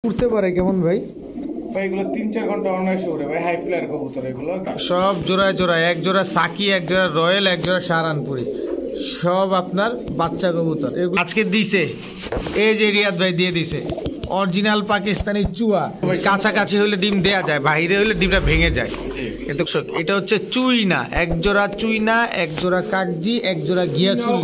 উঠতে পারে কেমন ভাই? ভাই এগুলো 3-4 ঘন্টা অনায়াসে উড়ে ভাই, হাই ফ্লায়ার কবুতর এগুলো। সব জোড়ায় জোড়ায়, এক জোড়া সাকি, এক জোড়া রয়্যাল, এক জোড়া সারানপুরি, সব আপনার বাচ্চা কবুতর। এগুলো আজকে দিছে, এই যে রিয়াদ ভাই দিয়ে দিছে অরিজিনাল পাকিস্তানি চুয়া। কাছাকাছি হলে ডিম দেয়া যায়, বাইরে হলে ডিমটা ভেঙে যায়। এটা হচ্ছে চুইনা, এক জোড়া চুইনা, এক জোড়া কাকজি, এক জোড়া গিয়াসুল,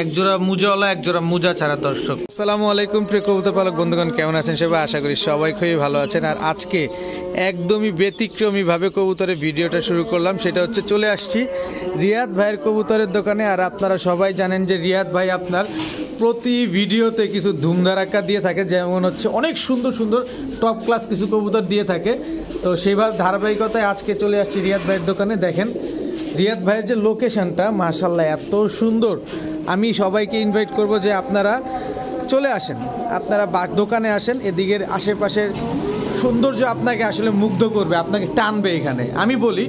এক জোড়া মুজাওয়ালা, এক জোড়া মুজা ছাড়া। দর্শক আসসালামু আলাইকুম, প্রিয় কবুতর পালক বন্ধুগণ, কেমন আছেন সবাই? আশা করি সবাই খুবই ভালো আছেন। আর আজকে একদমই ব্যতিক্রমী ভাবে কবুতরের ভিডিওটা শুরু করলাম। সেটা হচ্ছে চলে আসছি রিয়াদ ভাইয়ের কবুতরের দোকানে। আর আপনারা সবাই জানেন যে রিয়াদ ভাই আপনার প্রতি ভিডিওতে কিছু ধুমধারাক্কা দিয়ে থাকে, যেমন হচ্ছে অনেক সুন্দর সুন্দর টপ ক্লাস কিছু কবুতর দিয়ে থাকে। তো সেইভাবে ধারাবাহিকতায় আজকে চলে আসছি রিয়াদ ভাইয়ের দোকানে। দেখেন রিয়াদ ভাইয়ের যে লোকেশনটা মাশাআল্লাহ এত সুন্দর। আমি সবাইকে ইনভাইট করব যে আপনারা চলে আসেন, আপনারা দোকানে আসেন। এদিকের আশেপাশের সৌন্দর্য আপনাকে আসলে মুগ্ধ করবে, আপনাকে টানবে এখানে। আমি বলি,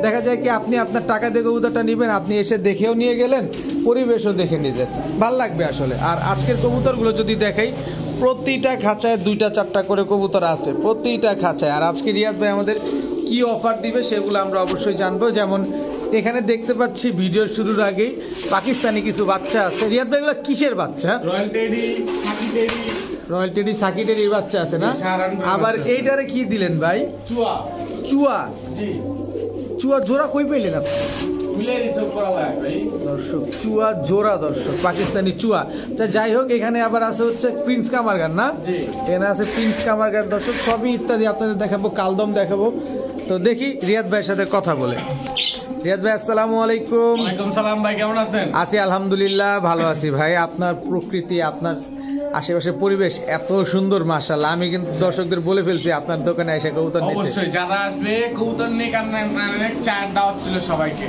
দেখা যায় কি আপনি আপনার টাকা দিয়ে কবুতরটা নেবেন, আপনি এসে দেখেও নিয়ে গেলেন, পরিবেশও দেখে নিলেন, ভাল লাগবে আসলে। আর আজকের কবুতরগুলো যদি দেখাই, প্রতিটা খাঁচায় 2-4টা করে কবুতর আছে, প্রতিটা খাঁচায়। আর আজকে রিয়াদ ভাই আমাদের কি অফার দিবে সেগুলো আমরা অবশ্যই জানবো। যেমন এখানে দেখতে পাচ্ছি ভিডিওর শুরুর আগেই পাকিস্তানি কিছু বাচ্চা আছে। রিয়াদ ভাই এগুলো কিসের বাচ্চা? রয়্যাল টেডি, সাকি টেডি, রয়্যাল টেডি, সাকি টেডির বাচ্চা আছে না? আবার এইটারে কি দিলেন ভাই? চুয়া। চুয়া? জি। চুয়া জোড়া কই পেলেন আপনি? মিলাই রিসেভ করা লাগে ভাই। দর্শক চুয়া জোড়া, দর্শক পাকিস্তানি চুয়া। তা যাই হোক, এখানে আবার আছে হচ্ছে প্রিন্স কামারগান না? জি। এখানে আছে প্রিন্স কামারগান। দর্শক সবই ইত্যাদি আপনাদের দেখাবো, কালদম দেখাবো। তো দেখি রিয়াদ ভাইয়ের সাথে কথা বলে। রিয়াদ ভাই আসসালামু আলাইকুম। ওয়ালাইকুম সালাম ভাই, কেমন আছেন? আছি আলহামদুলিল্লাহ, ভালো আছি ভাই। আপনার প্রকৃতি, আপনার আশেপাশের পরিবেশ এত সুন্দর মাশাআল্লাহ। আমি কিন্তু দর্শকদের বলে ফেলছি আপনার দোকানে এসে কবুতর নিতে। অবশ্যই যারা আসবে কবুতর নিয়ে চার দাওয়াত ছিল সবাইকে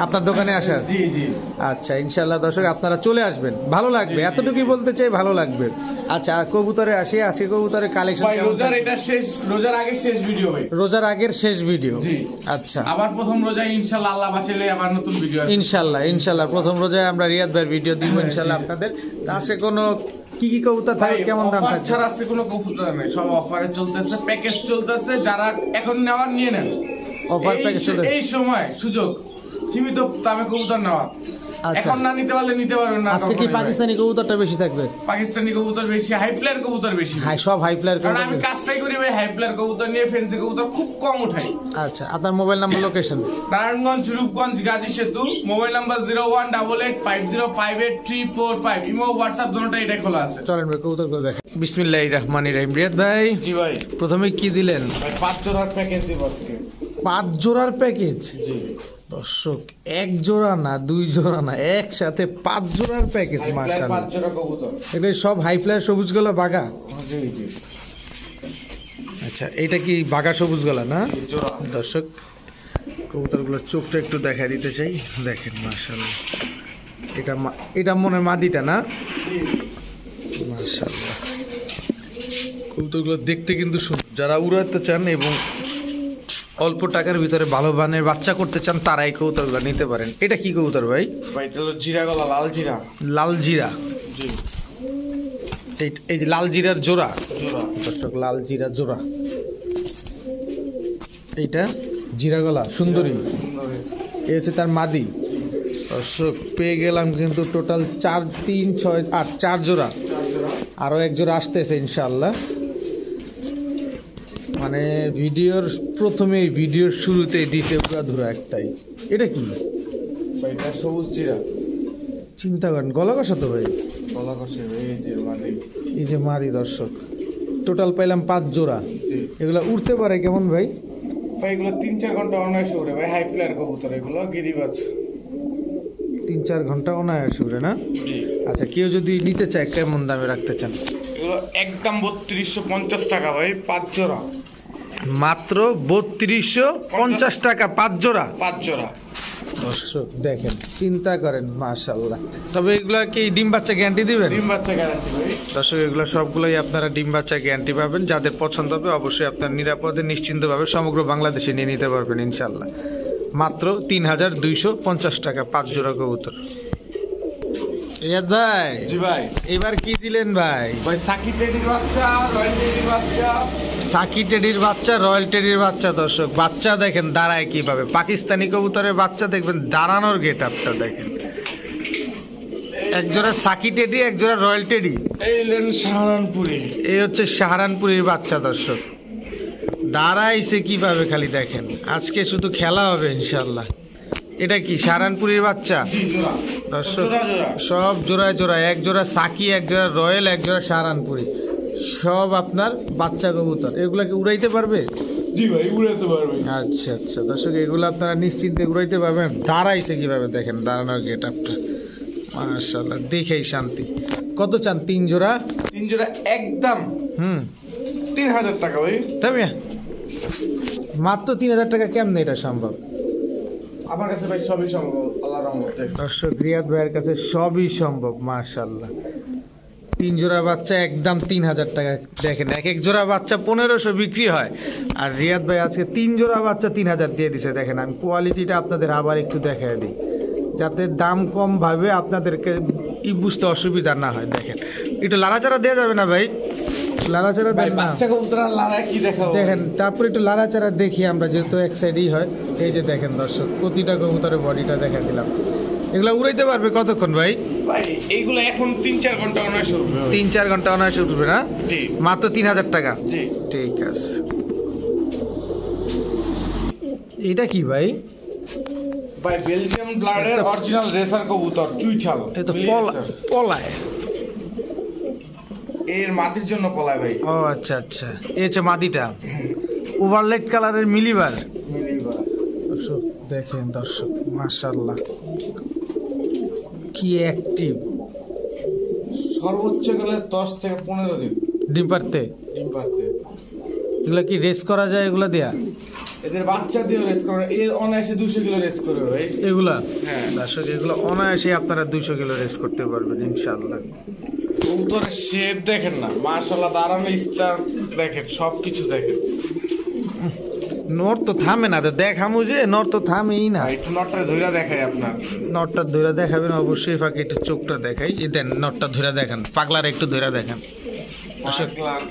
আপনার দোকানে আসার। জি জি। আচ্ছা ইনশাআল্লাহ দর্শক আপনারা চলে আসবেন, ভালো লাগবে, এতটুকুই বলতে চাই, ভালো লাগবে। আচ্ছা কবুতরে আসি, আজকে কবুতরের কালেকশন। রোজার এটা শেষ, রোজার আগে শেষ ভিডিও ভাই। রোজার আগের শেষ ভিডিও। জি। আচ্ছা আবার প্রথম রোজায় ইনশাআল্লাহ আল্লাহ বাঁচালে আবার নতুন ভিডিও আসবে ইনশাআল্লাহ। ইনশাআল্লাহ প্রথম রোজায় আমরা রিয়াদ ভাইয়ের ভিডিও দিব ইনশাআল্লাহ আপনাদের। আছে কোনো কি কি কবুতর থাকে, কেমন দাম থাকে? ছাড়া আছে কোনো কবুতর নেই, সব অফারে চলতেছে, প্যাকেজ চলতেছে। যারা এখন নেওয়ার নিয়ে নেন, অফার প্যাকেজ চলতেছে। এই সময় সুযোগ, সীমিত দামে কবুতর নেওয়া। এখন না নিতে পারলে নিতে পারবেন না। আজকে কি পাকিস্তানি কবুতরটা বেশি থাকবে? পাকিস্তানি কবুতর বেশি, হাই ফ্লায়ার কবুতর বেশি। হ্যাঁ সব হাই ফ্লায়ার কারণ কবুতর। আমি কাজটাই করি ভাই, হাই ফ্লায়ার কবুতর নিয়ে ফেন্সি কবুতর খুব কম উঠাই। আচ্ছা আপনার mobile number, location? Narayanganj, Rupganj, Gazi Setu. Mobile number 0188505835। Imo WhatsApp দুটোটা এটাই খোলা আছে। চলেন ভাই কবুতরগুলো দেখেন। বিসমিল্লাহির রহমানির রহিম। রিয়াদ ভাই জি ভাই, প্রথমে কি দিলেন? ভাই 5 জোড়ার প্যাকেজ দিব আজকে। 5 জোড়ার প্যাকেজ? জি দর্শক 1 জোড়া না, 2 জোড়া না, একসাথে 5 জোড়ার প্যাকেজ মাশাআল্লাহ। 5 জোড়া কবুতর। এটা সব হাই ফ্লায়ার সবুজ গলা বাগা? জি জি। আচ্ছা এটা কি বাগা সবুজ গলা না? জোড়া। দর্শক কবুতরগুলোর চোখটা একটু দেখা দিতে চাই, দেখেন মাশাআল্লাহ। এটা মনে হয় মাদিটা না? মাশাআল্লাহ কবুতরগুলো দেখতে কিন্তু সুন্দর। যারা উড়াতে চান এবং অল্প টাকার ভিতরে ভালো মানের বাচ্চা করতে চান, তারা এই কবুতরগুলো নিতে পারেন। এটা কি কবুতর ভাই? ভাই এটা হলো জিরা গলা, লাল জিরা। লাল জিরা? জি। এই যে লাল জিরার জোড়া। জোড়া। দর্শক লাল জিরা জোড়া। এইটা জিরা গলা সুন্দরী, এই হচ্ছে তার মাদি। দর্শক পেয়ে গেলাম কিন্তু টোটাল 4, 3, 6, 8, 4 জোড়া। আরো 1 জোড়া আসতেছে ইনশাআল্লাহ। মানে ভিডিওর প্রথমেই, ভিডিওর শুরুতেই দিছে উড়াধুরা একটাই। এটা কি ভাই? এটা সবুজ জিরা। চিন্তা করেন, গলা কষা তো ভাই। গলা কষে এই যে মাদি। এই যে মাদি। দর্শক টোটাল পাইলাম 5 জোড়া। জি। এগুলা উঠতে পারে কেমন ভাই? ভাই এগুলো 3-4 ঘন্টা অনায়াসে উড়ে ভাই, হাই ফ্লায়ার কবুতর এগুলো, গিরিবাজ। 3-4 ঘন্টা অনায়াসে উড়ে না? জি। আচ্ছা কেউ যদি নিতে চায় কেমন দামে রাখতে চান? এগুলো একদম 3250 টাকা ভাই, 5 জোড়া। মাত্র 3250 টাকা 5 জোড়া। 5 জোড়া। দর্শক দেখেন, চিন্তা করেন মাশাআল্লাহ। তবে এগুলা কি ডিম বাচ্চা গ্যারান্টি দিবেন? ডিম বাচ্চা গ্যারান্টি ভাই। দর্শক এগুলো সবগুলোই আপনারা ডিম বাচ্চা গ্যারান্টি পাবেন। যাদের পছন্দ হবে অবশ্যই আপনার নিরাপদে নিশ্চিন্তভাবে সমগ্র বাংলাদেশে নিয়ে নিতে পারবেন ইনশাআল্লাহ। মাত্র 3250 টাকা 5 জোড়া কবুতর। রিয়াদ ভাই, জি ভাই। এবার কি দিলেন ভাই? ভাই সাকি টেডির বাচ্চা, রয়্যাল টেডির বাচ্চা। সাকি টেডির বাচ্চা, রয়্যাল টেডির বাচ্চা। দর্শক বাচ্চা দেখেন দাঁড়ায় কিভাবে, পাকিস্তানি কবুতরের বাচ্চা দেখবেন দাঁড়ানোর গেট আপটা দেখেন। একজোড়া সাকি টেডি, একজোড়া রয়্যাল টেডি। এই লেন সাহারানপুরি। এই হচ্ছে সাহারানপুরের বাচ্চা। দর্শক দাঁড়াইছে কিভাবে খালি দেখেন, আজকে শুধু খেলা হবে ইনশাল্লাহ। এটা কি সাহারানপুরের বাচ্চা? জি জোড়া। দর্শক জোড়া জোড়া। সব জোড়ায় জোড়ায়, এক জোড়া সাকি, এক জোড়া রয়্যাল, এক জোড়া সাহারানপুরি, সব আপনার বাচ্চা কবুতর। এগুলাকে উড়াইতে পারবে? জি ভাই উড়াতে পারবে। আচ্ছা আচ্ছা দর্শক, এগুলো আপনারা নিশ্চিন্তে উড়াইতে পারবেন। দাঁড়াইছে কিভাবে দেখেন, দাঁড়ানোর গেট আপটা মাশাআল্লাহ, দেখেই শান্তি। কত চান? 3 জোড়া? 3 জোড়া একদম 3000 টাকা ভাই। তবে মাত্র 3000 টাকা কেমনে এটা সম্ভব? আমার কাছে ভাই সবই সম্ভব আল্লাহর রহমতে। দর্শক রিয়াদ ভাইয়ের কাছে সবই সম্ভব মাশাআল্লাহ। 3 জোড়া বাচ্চা একদম 3000 টাকা। দেখেন এক এক জোড়া বাচ্চা 1500 বিক্রি হয়, আর রিয়াদ ভাই আজকে 3 জোড়া বাচ্চা 3000 দিয়ে দিছে। দেখেন আমি কোয়ালিটিটা আপনাদের আবার একটু দেখায় দিই, যাতে দাম কম ভাবে আপনাদেরকে বুঝতে অসুবিধা না হয়। দেখেন একটু লাড়াচাড়া দেওয়া যাবে না ভাই? লাড়াচাড়া ভাই দেন না। বাচ্চা কবুতর লড়াই কি দেখাবো? দেখেন তারপর একটু লাড়াচাড়া দেখি আমরা, যেহেতু এক সাইডেই হয়। এই যে দেখেন দর্শক, প্রতিটা কবুতরের বডিটা দেখা দিলাম। এগুলা উড়াইতে পারবে কতক্ষণ ভাই? ভাই এইগুলো এখন 3-4 ঘন্টা অনায়াসে উঠবে ভাই। 3-4 ঘন্টা অনায়াসে উঠবে না? জি মাত্র 3000 টাকা। জি। ঠিক আছে। এটা কি ভাই? ভাই বেলজিয়াম ব্লাডের অরিজিনাল রেসার কবুতর চুইঠাল। এ তো পলায়। এর মাটির জন্য পলায় ভাই। ও আচ্ছা আচ্ছা, এই হচ্ছে মাদিটা, ওভারলেট কালারের মিলিবার। দর্শক দেখেন, দর্শক মাশাআল্লাহ কি অ্যাক্টিভ। সর্বোচ্চ গেলে 10 থেকে 15 দিন ডিম পারতে। ডিম পারতে। এগুলা কি রেস করা যায় এগুলা দিয়া? এদের বাচ্চা দিয়ে রেস করে, এর অনায়াসে 200 কিলো রেস করবে ভাই। এগুলা হ্যাঁ দর্শক, এগুলো অনায়াসে আপনারা 200 কিলো রেস করতে পারবেন ইনশাআল্লাহ। কবুতরের শেপ দেখেন না, মাশাআল্লাহ, দাঁড়ানো স্টার দেখেন, সবকিছু দেখেন। নর তো থামে না, তো দেখামু যে নর তো থামেই না। একটু নটটা ধইরা দেখাই আপনার। নটটা ধরে দেখাবেন অবশ্যই, ফাঁকে একটু চোখটা দেখাই। এই দেন নটটা ধরে দেখান, পাগলারে একটু ধরে দেখান।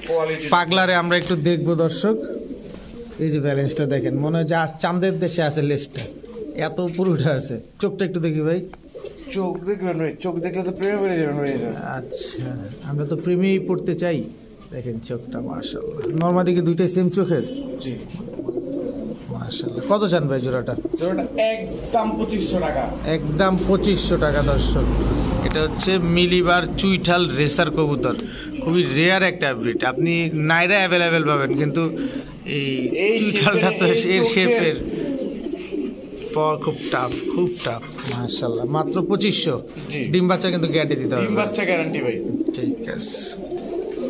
কোয়ালিটি পাগলারে আমরা একটু দেখবো দর্শক। এই যে ব্যালেন্সটা দেখেন, মনে হয় যে আজ চাঁদের দেশে আছে লেজটা, এত উপরে উঠে আছে। চোখটা একটু দেখি ভাই। চোখ দেখবেন ভাই, চোখ দেখলে তো প্রেমে পড়ে যাবেন ভাই। আচ্ছা, আমরা তো প্রেমেই পড়তে চাই। দেখেন চোখটা মাশাআল্লাহ, নরমাল দিকে দুইটাই সেম চোখের। জি মাশাআল্লাহ। কত চান ভাই জোড়াটা? জোড়াটা একদম 2500 টাকা। একদম 2500 টাকা দর্শক। এটা হচ্ছে মিলিবার চুইঠাল রেসার কবুতর, খুবই রেয়ার একটা ব্রিড। আপনি নাইরা অ্যাভেলেবেল পাবেন, কিন্তু এই চুইঠালটা তো এর শেপের খুব টাফ, খুব টাফ মাশাআল্লাহ। মাত্র 2500। জি। ডিম বাচ্চা কিন্তু গ্যারান্টি দিতে হবে। ডিম বাচ্চা গ্যারান্টি ভাই। ঠিক আছে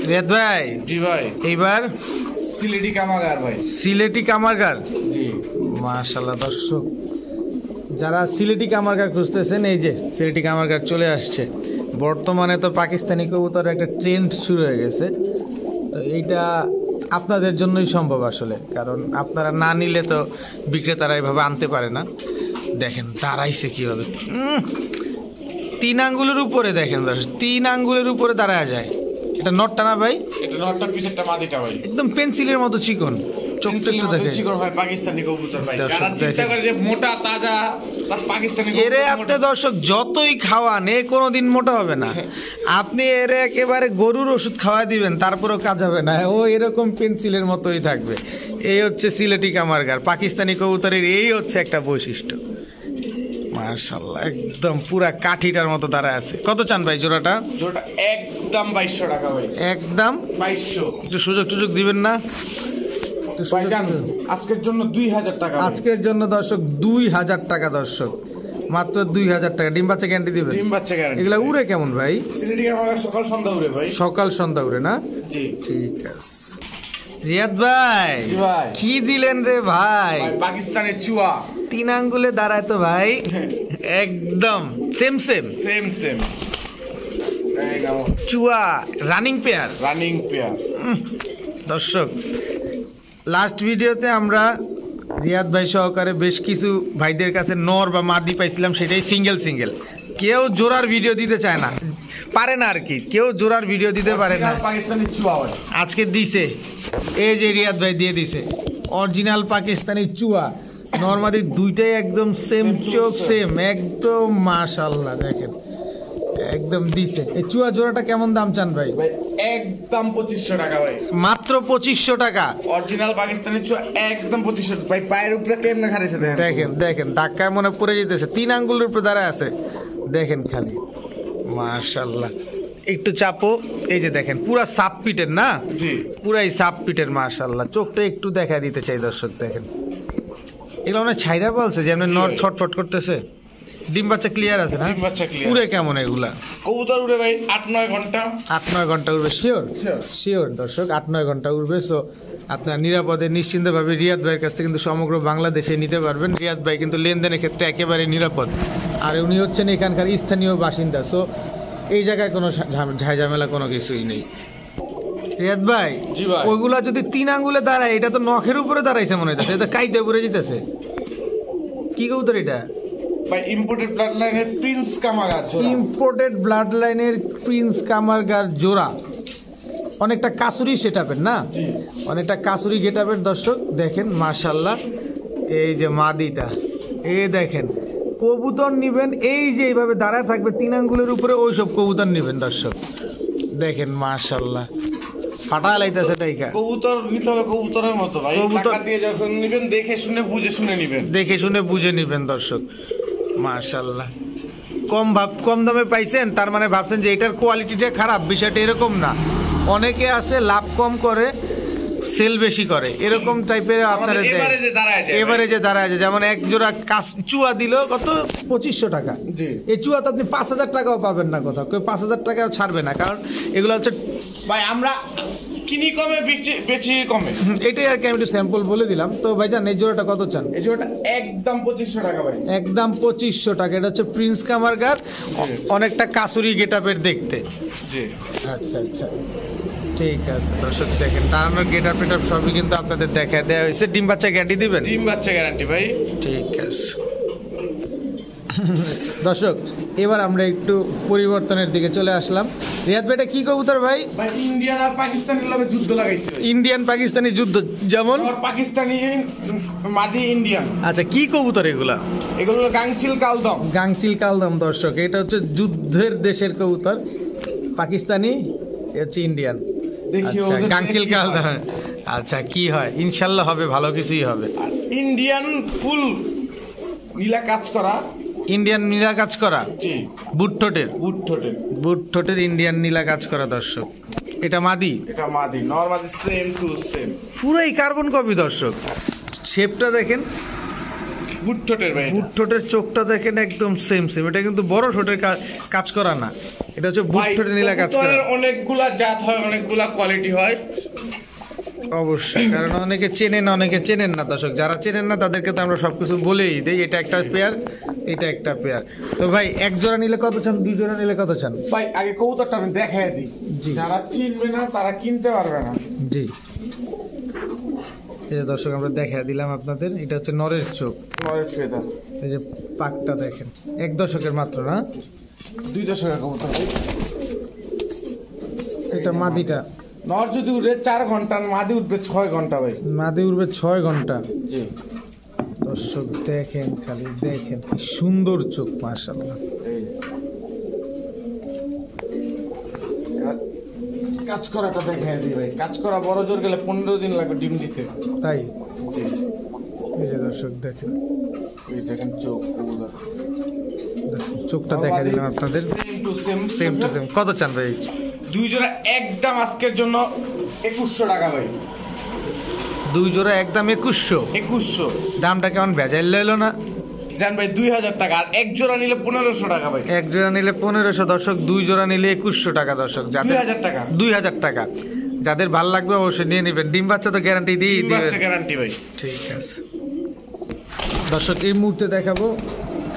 রিয়াদ ভাই। জি ভাই। এইবার সিলেটি কামাগার ভাই। সিলেটি কামারগার। জি মাশাআল্লাহ দর্শক, যারা সিলেটি কামারগার খুঁজতেছেন, এই যে সিলেটি কামারগার চলে আসছে। বর্তমানে তো পাকিস্তানি কবুতরের একটা ট্রেন্ড শুরু হয়ে গেছে, তো এইটা আপনাদের জন্যই সম্ভব আসলে, কারণ আপনারা না নিলে তো বিক্রেতারা এইভাবে আনতে পারে না। দেখেন দাঁড়াইছে কিভাবে, 3 আঙ্গুলের উপরে। দেখেন দর্শক, 3 আঙ্গুলের উপরে দাঁড়ায় যায়। এটা নটটা না ভাই? এটা নটটার পিছেরটা মাদিটা ভাই। একদম পেন্সিলের মতো চিকন। চোখটা একটু দেখেন। চিকন ভাই, পাকিস্তানি কবুতর ভাই। দর্শক যারা চিন্তা দেখেন। করে যে মোটা তাজা, তার পাকিস্তানি এরে কবুতর আপনি দর্শক যতই খাওয়ান, এ কোনোদিন মোটা হবে না। আপনি এরে একেবারে গরুর ওষুধ খাওয়া দিবেন, তারপরেও কাজ হবে না, ও এরকম পেন্সিলের মতোই থাকবে। এই হচ্ছে সিলেটি কামারগার, পাকিস্তানি কবুতরের এই হচ্ছে একটা বৈশিষ্ট্য। মাশাআল্লাহ, একদম পুরা কাঠিটার মতো দাঁড়ায় আছে। কত চান ভাই জোড়াটা? জোড়াটা একদম 2200 টাকা ভাই। একদম 2200। একটু সুযোগ দিবেন না? একটু সুযোগ ভাইজান দিবেন। আজকের জন্য 2000 টাকা ভাই। আজকের জন্য দর্শক 2000 টাকা দর্শক, মাত্র 2000 টাকা। ডিম বাচ্চা গ্যারান্টি দিবেন? ডিম বাচ্চা গ্যারান্টি। এগুলা উড়ে কেমন ভাই? সিলেটি কামাগার সকাল সন্ধ্যা উড়ে ভাই। সকাল সন্ধ্যা উড়ে না? জি ঠিক আছে। রিয়াদ ভাই, জি ভাই। কি দিলেন রে ভাই? ভাই পাকিস্তানের চুয়া 3 আঙ্গুলে দাঁড়ায় তো ভাই, একদম সেম সেম চুয়া রানিং পেয়ার। Running pair. দর্শক লাস্ট ভিডিওতে আমরা রিয়াদ ভাই সহকারে বেশ কিছু ভাইদের কাছে নর বা মাদি পাইছিলাম, সেটাই সিঙ্গেল। কেউ জোড়ার ভিডিও দিতে চায় না, পারে না আর কি, কেউ জোড়ার ভিডিও দিতে পারে না। পাকিস্তানি চুয়া ভাই আজকে দিছে, এই যে রিয়াদ ভাই দিয়ে দিছে অরিজিনাল পাকিস্তানি চুয়া। নরমালি দুইটাই একদম সেম চোখ, সেম একদম, মাশাআল্লাহ দেখেন একদম দিছে। এই চুয়া জোড়াটা কেমন দাম চান ভাই? ভাই একদম 2500 টাকা ভাই, মাত্র 2500 টাকা। অরিজিনাল পাকিস্তানি চুয়া একদম 2500 ভাই। পায়ের উপরে কেমনে খাড়িছে দেখেন, দেখেন দেখেন ধাক্কায় মনে পড়ে যেতেছে, 3 আঙ্গুলের উপরে দাঁড়ায় আছে, দেখেন খালি মাশাআল্লাহ। একটু চাপো, এই যে দেখেন পুরা সাপ পিটের না, জি পুরাই সাপ পিটের মাশাআল্লাহ। চোখটা একটু দেখা দিতে চাই দর্শক, দেখেন এগুলো মানে ছাইরা বলছে যে এমনি নট ছটফট করতেছে। ডিম বাচ্চা ক্লিয়ার আছে না? ডিম বাচ্চা clear। পুরে কেমন এগুলা? কবুতর উড়ে ভাই 8-9 ঘন্টা। 8-9 ঘন্টা উড়বে শিওর? Sure। শিওর দর্শক, 8-9 ঘন্টা উড়বে। সো আপনার নিরাপদে নিশ্চিন্তভাবে রিয়াদ ভাইয়ের কাছ থেকে কিন্তু সমগ্র বাংলাদেশে নিতে পারবেন। রিয়াদ ভাই কিন্তু লেনদেনের ক্ষেত্রে একেবারে নিরাপদ, আর উনি হচ্ছেন এখানকার স্থানীয় বাসিন্দা। সো এই জায়গায় কোনো ঝামেলা কোনো কিছুই নেই। রিয়াদ ভাই, জি ভাই। ওইগুলা যদি 3 আঙ্গুলে দাঁড়ায়, এটা তো নখের উপরে দাঁড়াইছে মনে হইতেছে, এটা কাইতে পড়ে যেতেছে। কি কবুতর এটা? ভাই ইম্পোর্টেড ব্লাড লাইনের প্রিন্স কামাগার জোড়া। ইম্পোর্টেড ব্লাড লাইনের প্রিন্স কামারগার জোড়া, অনেকটা কাসুরি সেটআপের না, জি অনেকটা কাসুরি গেটআপের দর্শক দেখেন মাশাআল্লাহ। এই যে মাদিটা, এই দেখেন কবুতর নিবেন, এই যে এইভাবে দাঁড়ায় থাকবে 3 আঙ্গুলের উপরে, ওইসব কবুতর নিবেন দর্শক দেখেন মাশাআল্লাহ। ফাটা লাইতেছে টাইকা, কবুতর নিতে হবে কবুতরের মতো ভাই। কবুতর- টাকা দিয়ে যখন নিবেন দেখে শুনে বুঝে শুনে নিবেন। দেখে শুনে বুঝে নিবেন দর্শক মাশাআল্লাহ। কম দামে পাইছেন, তার মানে ভাবছেন যে এটার কোয়ালিটিটা খারাপ, বিষয়টা এরকম না। অনেকে আছে লাভ কম করে সেল বেশি করে, এরকম টাইপের আপনারা আমাদের এবারে যে দাঁড়ায় যায় এবারে যে দাঁড়ায় আছে, যেমন এক জোড়া চুয়া দিল কত 2500 টাকা। জি এই চুয়া তো আপনি 5000 টাকাও পাবেন না কোথাও, কেউ 5000 টাকাও ছাড়বে না, কারণ এগুলো হচ্ছে ভাই আমরা কিনি কমে বেচি কমে। এটাই আর কি, আমি একটু স্যাম্পল বলে দিলাম। তো ভাইজান এই জোড়াটা কত চান? এই জোড়াটা একদম 2500 টাকা ভাই। একদম 2500 টাকা। এটা হচ্ছে প্রিন্স কামারগার, অনেকটা কাসুরি গেটআপের দেখতে। জি আচ্ছা আচ্ছা ঠিক আছে দর্শক, দেখেন দাঁড়ানোর গেটআপ টেটআপ সবই কিন্তু আপনাদের দেখা দেওয়া হয়েছে। ডিম বাচ্চা গ্যারান্টি দিবেন? ডিম বাচ্চা গ্যারান্টি ভাই। ঠিক আছে দর্শক, এবার আমরা একটু পরিবর্তনের দিকে চলে আসলাম। রিয়াদ ভাই, এটা কি কবুতর ভাই? ভাই ইন্ডিয়ান আর পাকিস্তানের লগে যুদ্ধ লাগাইছে ভাই। ইন্ডিয়ান পাকিস্তানি যুদ্ধ, যেমন আর পাকিস্তানি মাদি ইন্ডিয়ান। আচ্ছা কি কবুতর এগুলা? এগুলো হলো গাংচিল কালদম। গাংচিল কালদম দর্শক, এটা হচ্ছে যুদ্ধের দেশের কবুতর, পাকিস্তানি, এ হচ্ছে ইন্ডিয়ান। দেখি আচ্ছা, ওদের গাংচিল কি হয়। কালদম, আচ্ছা কি হয়? ইনশাল্লাহ হবে, ভালো কিছুই হবে। আর ইন্ডিয়ান ফুল নীলা কাজ করা। ইন্ডিয়ান নীলা কাজ করা, জি বুট ঠোঁটের, বুট ঠোঁটের। বুট ঠোঁটের ইন্ডিয়ান নীলা কাজ করা দর্শক। এটা মাদি, এটা মাদি, নরমালি সেম টু সেম। পুরাই কার্বন কপি দর্শক। শেপটা দেখেন, বুট ঠোঁটের ভাই। বুট ঠোঁটের চোখটা দেখেন একদম সেম সেম। এটা কিন্তু বড় ঠোঁটের কাজ করা না, এটা হচ্ছে বুট ঠোঁটের নীলা কাজ করা। অনেকগুলা জাত হয়, অনেকগুলা কোয়ালিটি হয়। অবশ্যই, কারণ অনেকে চেনেন অনেকে চেনেন না দর্শক। যারা চেনেন না তাদেরকে তো আমরা সবকিছু বলেই দিই, এটা একটা পেয়ার, এটা একটা পেয়ার। তো ভাই এক জোড়া নিলে কত চান, 2 জোড়া নিলে কত চান? ভাই আগে কবুতরটা আমি দেখাই দিই, জি। যারা চিনবে না তারা কিনতে পারবে না। জি, এই যে দর্শক আমরা দেখা দিলাম আপনাদের, এটা হচ্ছে নরের চোখ। নরের ফেদার এই যে পাকটা দেখেন, 1 দশকের মাত্র না? 2 দশকের কবুতর ভাই। এটা মাদিটা, নর যদি উঠবে 4 ঘন্টা, মাদি উঠবে 6 ঘন্টা ভাই। মাদি উঠবে 6 ঘন্টা। জি দর্শক দেখেন, খালি দেখেন কি সুন্দর চোখ মাশাআল্লাহ। এই কাজ করাটা দেখাই দিই ভাই। কাজ করা বড় জোর গেলে 15 দিন লাগবে ডিম দিতে। তাই জি এই যে দর্শক দেখেন, এই দেখেন চোখ কবুতর। দেখেন, চোখটা দেখা দিলাম আপনাদের, same to same. Same to same. কত চান ভাই? 2 জোড়া একদম আজকের জন্য 2100 টাকা ভাই। 2 জোড়া একদম 2100। 2100 দামটা কেমন ভেজাইল লইলো না? জান ভাই 2000 টাকা, আর এক জোড়া নিলে 1500 টাকা ভাই। এক জোড়া নিলে 1500 দর্শক, 2 জোড়া নিলে 2100 টাকা দর্শক। যাদের 2000 টাকা 2000 টাকা, যাদের ভাল লাগবে অবশ্যই নিয়ে নেবেন। ডিম বাচ্চা তো গ্যারান্টি দিয়ে ডিম বাচ্চা দিবেন। গ্যারান্টি ভাই। ঠিক আছে দর্শক, এই মুহূর্তে দেখাবো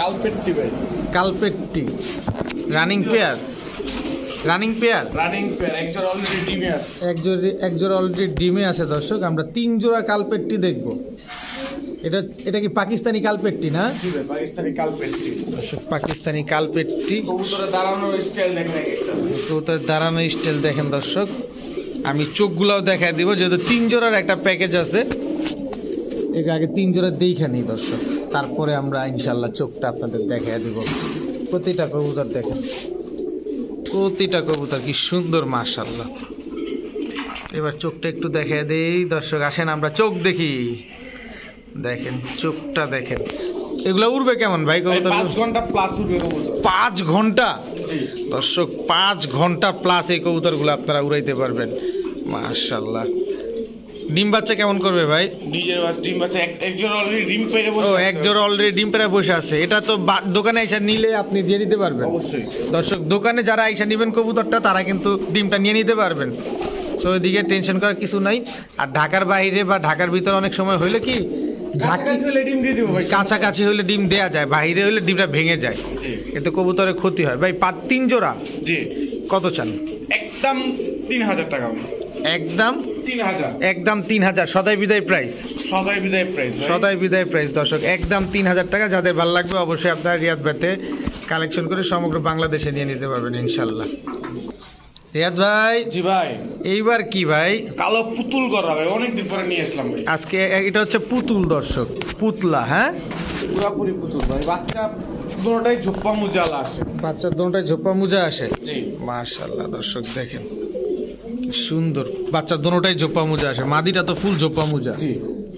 কালপেট্টি ভাই। কালপেট্টি running pair, running pair, running pair, এক জোড়া অলরেডি ডিমে আছে। এক জোড়া অলরেডি ডিমে আছে দর্শক। আমরা 3 জোড়া কালপেট্টি দেখবো। এটা এটা কি পাকিস্তানি কালপেট্টি না? জি ভাই, পাকিস্তানি কালপেট্টি। দর্শক পাকিস্তানি কালপেট্টি। কবুতরের দাঁড়ানোর স্টাইল দেখেন একটা। কবুতরের দাঁড়ানো স্টাইল দেখেন দর্শক। আমি চোখগুলাও দেখাই দিব, যেহেতু 3 জোড়ার একটা প্যাকেজ আছে। এর আগে 3 জোড়া দেইখা নেই দর্শক, তারপরে আমরা ইনশাল্লাহ চোখটা আপনাদের দেখাই দিব। প্রতিটা কবুতর দেখেন, প্রতিটা কবুতর কি সুন্দর মাশাআল্লাহ। এবার চোখটা একটু দেখাই দেই দর্শক, আসেন আমরা চোখ দেখি। দেখেন চোখটা দেখেন। এগুলা উড়বে কেমন ভাই কবুতর? 5 ঘন্টা প্লাস উঠবে কবুতর। 5 ঘন্টা জি দর্শক, 5 ঘন্টা প্লাস এই কবুতরগুলো আপনারা উড়াইতে পারবেন মাশাআল্লাহ। ডিম বাচ্চা কেমন করবে ভাই? নিজের ডিম বাচ্চা একজন অলরেডি ডিম পেড়ে বসে ও আছে। এক জোড়া অলরেডি ডিম পেড়ে বসে আছে। এটা তো দোকানে এসে নিলে আপনি দিয়ে দিতে পারবেন। অবশ্যই। দর্শক দোকানে যারা আইসা নেবেন কবুতরটা, তারা কিন্তু ডিমটা নিয়ে নিতে পারবেন। তো ওইদিকে টেনশন করার কিছু নাই। আর ঢাকার বাইরে বা ঢাকার ভিতরে অনেক সময় হইলে কি কাছাকাছি হলে ডিম দিয়ে দিব ভাই। কাছাকাছি হইলে ডিম দেয়া যায়, বাইরে হইলে ডিমটা ভেঙে যায়, জি এতে কবুতরের ক্ষতি হয়। ভাই 3 জোড়া জি কত চান? একদম 3000 টাকা। একদম 3000 একদম 3000 সদাই বিদায় প্রাইস। সদাই বিদায় প্রাইস। সদাই বিদায় প্রাইস দর্শক, একদম 3000 টাকা। যাদের ভালো লাগবে অবশ্যই আপনারা রিয়াদ ভাইতে কালেকশন করে সমগ্র বাংলাদেশে নিয়ে নিতে পারবেন ইনশাল্লাহ। রিয়াদ ভাই, জি ভাই, এইবার কি ভাই? কালো পুতুল করা ভাই, অনেকদিন পরে নিয়ে আসলাম ভাই। আজকে এটা হচ্ছে পুতুল দর্শক, পুতলা। হ্যাঁ পুরাপুরি পুতুল ভাই। বাচ্চা দুটোটাই ঝোপ্পা মুজালা আসে। বাচ্চার দোনোটায় ঝোপা মুজা আসে। জি মাশাআল্লাহ দর্শক দেখেন কি সুন্দর, বাচ্চার দোনোটাই ঝোপা মুজা আসে। মাদিটা তো ফুল ঝোপা মুজা, জি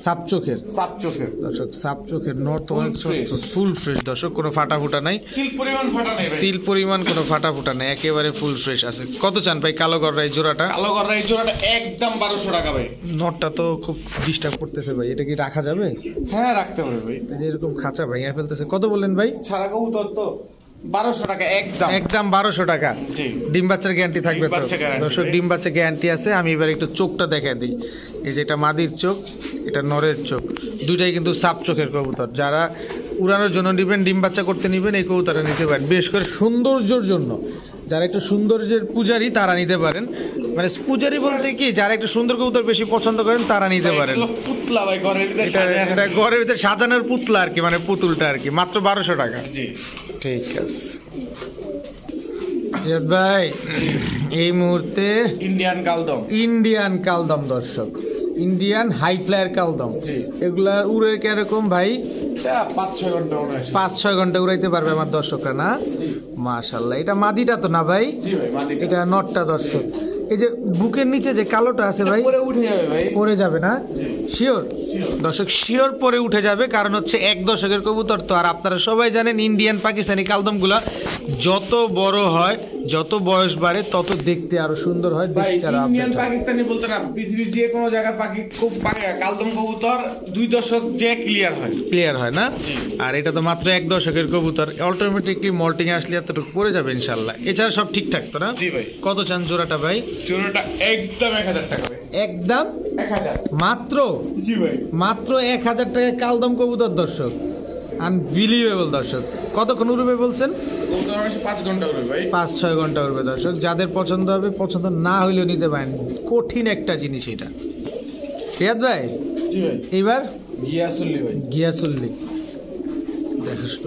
সাপ চোখের সাপ চোখের। দর্শক, সাপ চোখের নর্থ Full অনেক fresh। ফুল ফ্রেশ দর্শক, কোনো ফাটা ফুটা নাই, তিল পরিমাণ ফাটা নেই ভাই। তিল পরিমাণ কোনো ফাটা ফুটা নাই, একেবারে ফুল ফ্রেশ আছে। কত চান ভাই কালো গররা এই জোড়াটা? কালো গররা এই জোড়াটা একদম 1200 টাকা ভাই। নটটা তো খুব ডিস্টার্ব করতেছে ভাই, এটা কি রাখা যাবে? হ্যাঁ রাখতে হবে ভাই। এই যে এরকম খাঁচা ভাইয়া ফেলতেছে। কত বললেন ভাই? সারা কবুতর তো 1200 টাকা একদম। একদম 1200 টাকা। জি ডিম বাচ্চার গ্যারান্টি থাকবে ডিম তো বাচ্চা guarantee দর্শক? ভাই। ডিম বাচ্চা গ্যারান্টি আছে। আমি এবার একটু চোখটা দেখাই দিই। এই যে এটা মাদির চোখ, এটা নরের চোখ, দুইটাই কিন্তু সাপ চোখের কবুতর। যারা উড়ানোর জন্য নেবেন, ডিম বাচ্চা করতে নেবেন, এই কবুতরটা নিতে পারেন। বিশেষ করে সৌন্দর্যের জন্য, যারা একটু সৌন্দর্যের পূজারী তারা নিতে পারেন। মানে পূজারী বলতে কি, যারা একটু সুন্দর কবুতর বেশি পছন্দ করেন তারা নিতে পারেন। এগুলো পুতলা ভাই, ঘরের ভিতরে এটা সাজায় এটা রাখি। ঘরের ভিতরে সাজানোর পুতলা আর কি, মানে পুতুলটা আর কি, মাত্র 1200 টাকা। জি ঠিক আছে রিয়াদ ভাই, এই মুহূর্তে ইন্ডিয়ান কালদম। ইন্ডিয়ান কালদম দর্শক, ইন্ডিয়ান হাই ফ্লায়ার কালদম। জি। এগুলা উড়ে কিরকম ভাই? 5-6 ঘন্টা মনে হয়। 5-6 ঘন্টা উড়াইতে পারবে আমার দর্শকরা না? জি মাশাআল্লাহ। এটা মাদিটা তো না ভাই? জি ভাই, মালিক। এটা নটটা দর্শক। এই যে বুকের নিচে যে কালোটা আছে ভাই, উপরে উঠে যাবে ভাই। পরে যাবে না? জি শিওর Sure। দর্শক, শিওর পরে উঠে যাবে। কারণ হচ্ছে 1 দশকের কবুতর তো। আর আপনারা সবাই জানেন ইন্ডিয়ান পাকিস্তানি কালদমগুলা যত বড় হয়, যত বয়স বাড়ে, তত দেখতে আরো সুন্দর হয়, ভাই দেখতে আরো ইন্ডিয়ান update হয়। পাকিস্তানি বলতে না, পৃথিবীর যে কোনো জায়গায় পাখি খুব কালদম কবুতর 2 দশক যে ক্লিয়ার হয়। ক্লিয়ার হয় না? জি। আর এটা তো মাত্র 1 দশকের কবুতর, অটোমেটিকলি মল্টিং আসলে এতটুকু পড়ে যাবে ইনশাল্লাহ। এছাড়া সব ঠিকঠাক তো না? জি ভাই। কত চান জোড়াটা ভাই? চুনোটা একদম 1000 টাকা ভাই। একদম 1000। মাত্র জি ভাই। মাত্র 1000 টাকায় কালদম কবুতর দর্শক, আনবিলিভেবল দর্শক। কতক্ষণ উড়বে বলছেন? কবুতর আমার 5 ঘন্টা উড়বে ভাই। 5-6 ঘন্টা উড়বে দর্শক। যাদের পছন্দ হবে, পছন্দ না হইলেও নিতে পারেন। কঠিন একটা জিনিস এটা। রিয়াদ ভাই, জি ভাই। এইবার গিয়াসুল্লি ভাই। গিয়াসুল্লি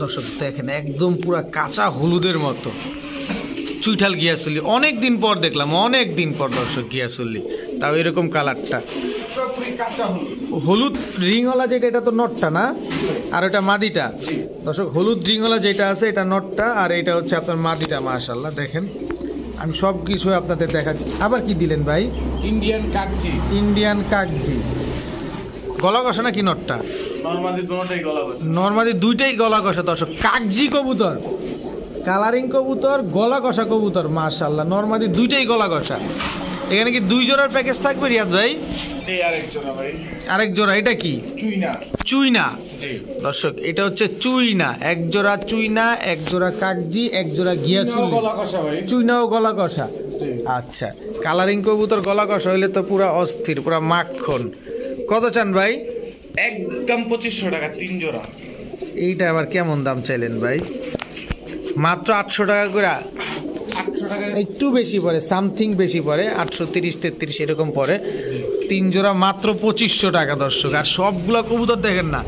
দর্শক দেখেন, একদম পুরা কাঁচা হলুদের মতো চুইঠাল গিয়াসুল্লি। অনেক দিন পর দেখলাম, অনেক দিন পর দর্শক গিয়াসুল্লি, তাও এরকম কালারটা। পুরোপুরি কাঁচা হলুদ। হলুদ রিংওয়ালা যেটা, এটা তো নটটা না? আর ওটা মাদিটা জি। দর্শক। হলুদ রিংওয়ালা যেটা আছে এটা নটটা, আর এটা হচ্ছে আপনার মাদিটা। মাশাআল্লাহ দেখেন, আমি সব কিছু আপনাদের দেখাচ্ছি। আবার কি দিলেন ভাই? ইন্ডিয়ান কাকচি। ইন্ডিয়ান কাকজি। গলা কষা নাকি নটটা? নরমালি দুটোটাই গলা বসে। নর্মালি দুইটাই গলা কষা দর্শক। কাকজি কবুতর, কালারিং কবুতর, গলা কষা কবুতর। মাশাআল্লাহ, নর্মালি দুইটাই গলা কষা। এখানে কি 2 জোড়ার প্যাকেজ থাকবে রিয়াদ ভাই? এই আরেকজন ভাই। আরেক জোড়া এটা কি? চুইনা। চুইনা জি। দর্শক, এটা হচ্ছে চুইনা। 1 জোড়া চুইনা, 1 জোড়া কাকজি, 1 জোড়া গিয়াসুল্লি। গলা কষা ভাই। চুইনাও গলা কষা। জি। আচ্ছা, কালারিং কবুতর গলা কষা হইলে তো পুরা অস্থির, পুরা মাখন। কত চান ভাই? একদম 2500 টাকা 3 জোড়া। এইটা আবার কেমন দাম চাইলেন ভাই? মাত্র 800 টাকা করে। 800 টাকা। একটু বেশি পড়ে, সামথিং বেশি পড়ে, 830-33 এরকম পড়ে। 3 জোড়া মাত্র 2500 টাকা দর্শক। আর সবগুলা কবুতর দেখেন না,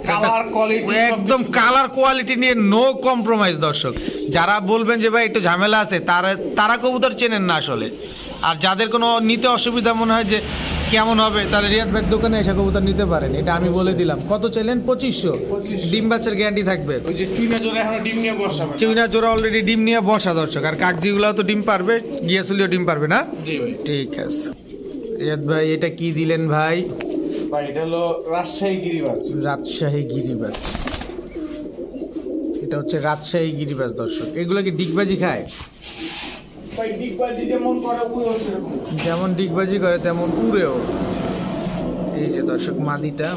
কালার কোয়ালিটি একদম কালার কোয়ালিটি নিয়ে নো কম্প্রোমাইজ দর্শক। যারা বলবেন যে ভাই একটু ঝামেলা আছে তারা কবুতর চেনেন না আসলে। আর যাদের কোনো নিতে অসুবিধা মনে হয় যে কেমন হবে, তাহলে রিয়াদ ভাইয়ের দোকানে এসে কবুতর নিতে পারেন। এটা আমি বলে দিলাম। কত চাইলেন? 2500। ডিম বাচ্চার গ্যারান্টি থাকবে। ওই যে চুইনা জোড়া এখনো ডিম নিয়ে বসা ভাই। চুইনা জোড়া অলরেডি ডিম নিয়ে বসা দর্শক। আর কাকজিগুলো তো ডিম পারবে, গিয়াসুলিও ডিম পারবে না? জি ভাই। ঠিক আছে রিয়াদ ভাই, এটা কি দিলেন ভাই? ভাই এটা হলো রাজশাহী গিরিবাজ। রাজশাহী গিরিবাজ। এটা হচ্ছে রাজশাহী গিরিবাজ দর্শক। এগুলো কি ডিগবাজি খায়? ভাই ডিগবাজি যেমন করে উড়েও সেরকম। যেমন ডিগবাজি করে তেমন উড়েও। এই যে দর্শক মাদিটা,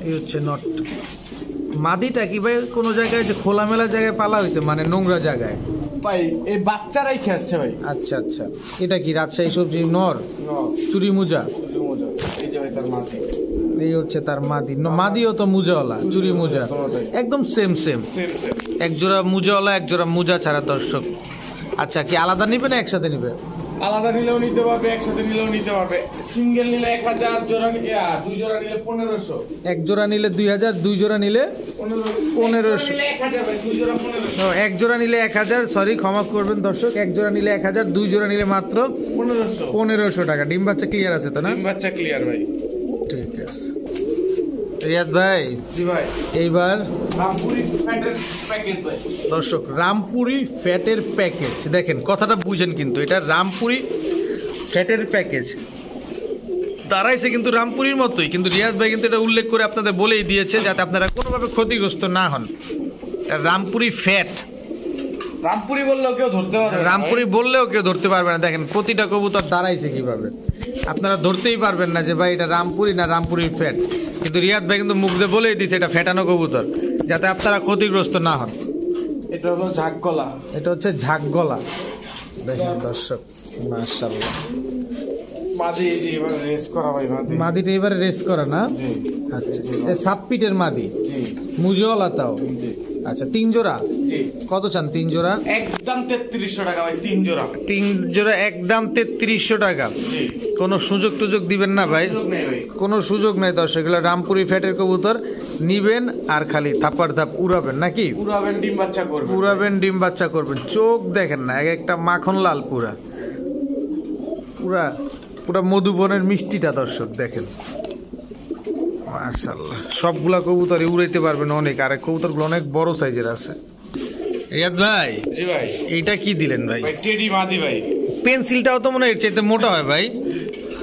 এই হচ্ছে নট। মাদিটা কি ভাই কোনো জায়গায় যে খোলামেলা জায়গায় পালা হয়েছে, মানে নোংরা জায়গায়? ভাই এই বাচ্চারাই খেয়ে ভাই। আচ্ছা আচ্ছা। এটা কি রাজশাহী সবজি নর? চুরি মুজা। এই যে ভাই তার মাটি। এই হচ্ছে তার মাদি। মাদিও তো মুজাওয়ালা, চুরি মুজা একদম সেম সেম। এক জোড়া মুজাওয়ালা, এক জোড়া মুজা ছাড়া দর্শক। আচ্ছা, কি আলাদা নিবে না একসাথে নিবে? আলাদা নিলেও নিতে পারবে, একসাথে নিলেও নিতে পারবে। সিঙ্গেল নিলে 1000, জোড়া নিলে 2 জোড়া নিলে 1500। এক জোড়া নিলে 2000, 2 জোড়া নিলে 1500। 1000 ভাই, 2 জোড়া 1500। এক জোড়া নিলে 1000, সরি ক্ষমা করবেন দর্শক। এক জোড়া নিলে 1000, 2 জোড়া নিলে মাত্র 1500 টাকা। ডিম বাচ্চা ক্লিয়ার আছে তো না? ডিম বাচ্চা ক্লিয়ার ভাই। ঠিক আছে রিয়াদ ভাই। জি ভাই। এইবার রামপুরি ফ্যাটের প্যাকেজ ভাই দর্শক, রামপুরি ফ্যাটের প্যাকেজ দেখেন, কথাটা বুঝেন কিন্তু। এটা রামপুরি ফ্যাটের প্যাকেজ দাঁড়াইছে কিন্তু রামপুরির মতোই, কিন্তু রিয়াদ ভাই কিন্তু এটা উল্লেখ করে আপনাদের বলেই দিয়েছে যাতে আপনারা কোনোভাবে ক্ষতিগ্রস্ত না হন। এটা রামপুরি ফ্যাট। রামপুরি বললেও কেউ ধরতে পারবে না। রামপুরি বললেও কেউ ধরতে পারবে না। দেখেন প্রতিটা কবুতর দাঁড়াইছে কিভাবে, আপনারা ধরতেই পারবেন না যে ভাই এটা রামপুরি না রামপুরির ফ্যাট। কিন্তু রিয়াদ ভাই কিন্তু মুখ দিয়ে বলেই দিয়েছে এটা ফ্যাটানো কবুতর, যাতে আপনারা ক্ষতিগ্রস্ত না হন। এটা হলো ঝাঁকগলা। এটা হচ্ছে ঝাঁকগলা। দেখেন দর্শক, মাশাআল্লাহ। মাদি এই যে এবার রেস করা ভাই। মাদিটা এবারে রেস করা না? জি। আচ্ছা, এই সাতপিটের মাদি, জি মুজওয়ালা তাও? জি আচ্ছা, 3 জোড়া? জি। কত চান 3 জোড়া? একদম 3300 টাকা ভাই, 3 জোড়া। 3 জোড়া একদম 3300 টাকা। জি। কোনো সুযোগ টুযোগ দিবেন না ভাই? সুযোগ নেই ভাই। কোনো সুযোগ নাই দর্শক। এগুলো রামপুরি ফ্যাটের কবুতর, নিবেন আর খালি থাপার ধাপ উড়াবেন নাকি? উড়াবেন, ডিম বাচ্চা করবেন। উড়াবেন, ডিম বাচ্চা করবেন। চোখ দেখেন না, এক একটা মাখন লাল পুরা পুরা পুরা মধুবনের মিষ্টিটা দর্শক দেখেন। মাশাআল্লাহ, সবগুলা কবুতরই উড়াইতে পারবেন অনেক। আর কবুতরগুলো অনেক বড় সাইজের আছে। রিয়াদ ভাই, জি ভাই। এইটা কি দিলেন ভাই? ভাই টেডি মাদি ভাই। পেন্সিলটাও তো মনে হয় এর চাইতে মোটা হয় ভাই।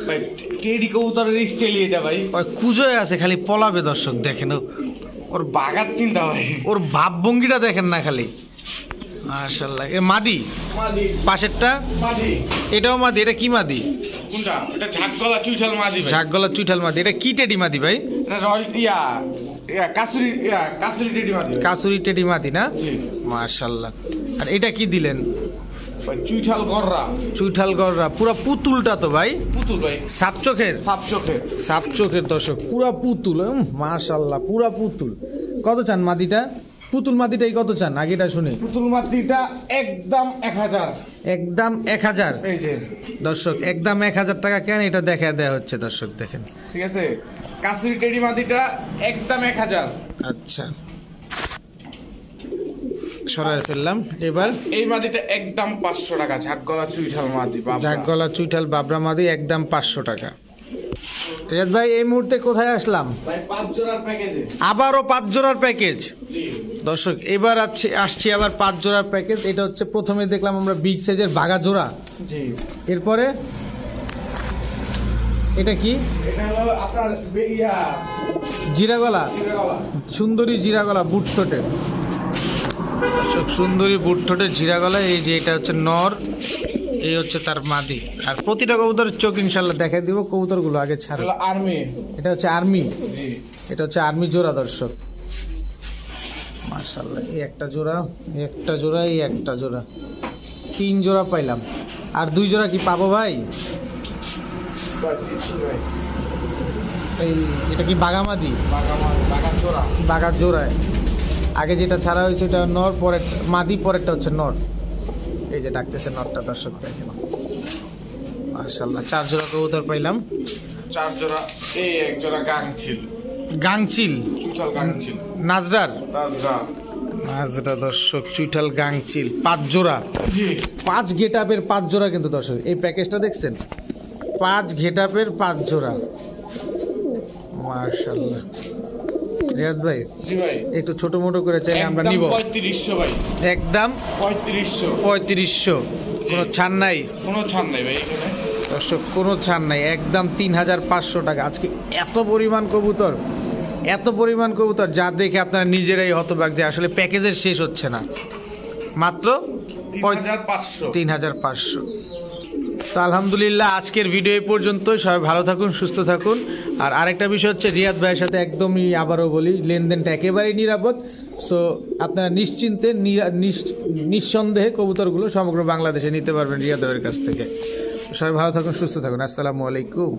ভাই টেডি কবুতরের স্টাইল এটা ভাই। ওই কুজোয় আছে, খালি পলাবে দর্শক দেখেন। ওর বাগার চিন্তা ভাই। ওর ভাবভঙ্গিটা দেখেন না খালি। মাশাআল্লাহ। এ মাদি? মাদি। পাশেরটা? মাদি। এটাও মাদি। এটা কি মাদি? কোনটা? এটা ঝাঁকগলা চুইঠাল মাদি ভাই। ঝাঁকগলা চুইঠাল মাদি। এটা কি টেডি মাদি ভাই? এটা কাসুরি টেডি মাদি ভাই। কাসুরি টেডি মাদি না? জি। মাশাআল্লাহ। আর এটা কি দিলেন? ভাই চুইঠাল গররা। চুইঠাল গররা, পুরা পুতুলটা তো ভাই। পুতুল ভাই। সাপ চোখের? সাপ চোখের। সাপ চোখের দর্শক, পুরা পুতুল। মাশাআল্লাহ, পুরা পুতুল। কত চান মাদিটা? পুতুল মাদিটাই কত চান আগেটা শুনি? পুতুল মাদিটা একদম 1000। একদম 1000? এই যে দর্শক একদম 1000 টাকা। কেন? এটা দেখা দেয়া হচ্ছে দর্শক দেখেন। ঠিক আছে। কাসুরি টেডি মাদিটা একদম 1000। আচ্ছা, সরাই ফেললাম। এবার এই মাদিটা একদম 500 টাকা। ঝাঁকগলা চুইঠাল মাদি। ঝাঁকগলা চুইঠাল বাবরা মাদি একদম 500 টাকা। রিয়াদ ভাই, এই মুহূর্তে কোথায় আসলাম? ভাই 5 জোড়ার প্যাকেজে। আবারও 5 জোড়ার প্যাকেজ জি দর্শক। এবার আসছি আবার 5 জোড়ার প্যাকেজ। এটা হচ্ছে প্রথমে দেখলাম আমরা বিগ সাইজের বাঘা জোড়া। জি। এরপরে এটা কি? এটা হলো আপনার জিরাগলা, জিরাগলা। সুন্দরী জিরাগলা, বুট ঠোঁটে দর্শক, সুন্দরী বুট ঠোঁটে জিরাগলা। এই যে এটা হচ্ছে নর, এই হচ্ছে তার মাদি। আর প্রতিটা কবুতরের চোখ ইনশাল্লাহ দেখাই দিব। কবুতরগুলো আগে ছাড়ো। এটা হলো আর্মি। এটা হচ্ছে আর্মি। জি। এটা হচ্ছে আর্মি জোড়া দর্শক। মাশাআল্লাহ, এই একটা জোড়া, এই একটা জোড়া, এই একটা জোড়া, 3 জোড়া পাইলাম। আর 2 জোড়া কি পাবো ভাই? এই এটা কি বাগামাদি? বাগার জোড়া। বাগার জোড়ায় আগে যেটা ছাড়া হয়েছে এটা নর, পরে মাদি, পরেরটা হচ্ছে নর। এই যে ডাকতেছে নরটা দর্শক দেখেন। মাশাআল্লাহ, 4 জোড়া কবুতর পাইলাম। 4 জোড়া। এই এক জোড়া গাং ছিল। গাংচিল চুইঠাল গাংচিল নাজরার রাজরা নাজরা দর্শক চুইঠাল গাংচিল 5 জোড়া, জি 5 গেটআপের 5 জোড়া কিন্তু দর্শক। এই প্যাকেজটা দেখছেন, 5 গেটআপের 5 জোড়া, মাশাআল্লাহ। রিয়াদ ভাই জি ভাই একটু ছোট মোটো করে চাইলে আমরা একদম নিব, 3500 ভাই, একদম 3500, 3500, কোনো ছাড় নাই কোনো ছাড় নাই ভাই এখানে। দর্শক, কোনো ছাড় নাই, একদম 3500 টাকা। আজকে এত পরিমাণ কবুতর, এত পরিমাণ কবুতর যা দেখে আপনারা নিজেরাই হতবাক যে আসলে প্যাকেজের শেষ হচ্ছে না। মাত্র 3500। 3500। তো আলহামদুলিল্লাহ আজকের ভিডিও এই পর্যন্তই। সবাই ভালো থাকুন, সুস্থ থাকুন। আর আরেকটা বিষয় হচ্ছে, রিয়াদ ভাইয়ের সাথে একদমই আবারও বলি, লেনদেনটা একেবারেই নিরাপদ। সো আপনারা নিশ্চিন্তে নিঃসন্দেহে কবুতরগুলো সমগ্র বাংলাদেশে নিতে পারবেন রিয়াদ ভাইয়ের কাছ থেকে। সবাই ভালো থাকুন, সুস্থ থাকুন। আসসালামু আলাইকুম।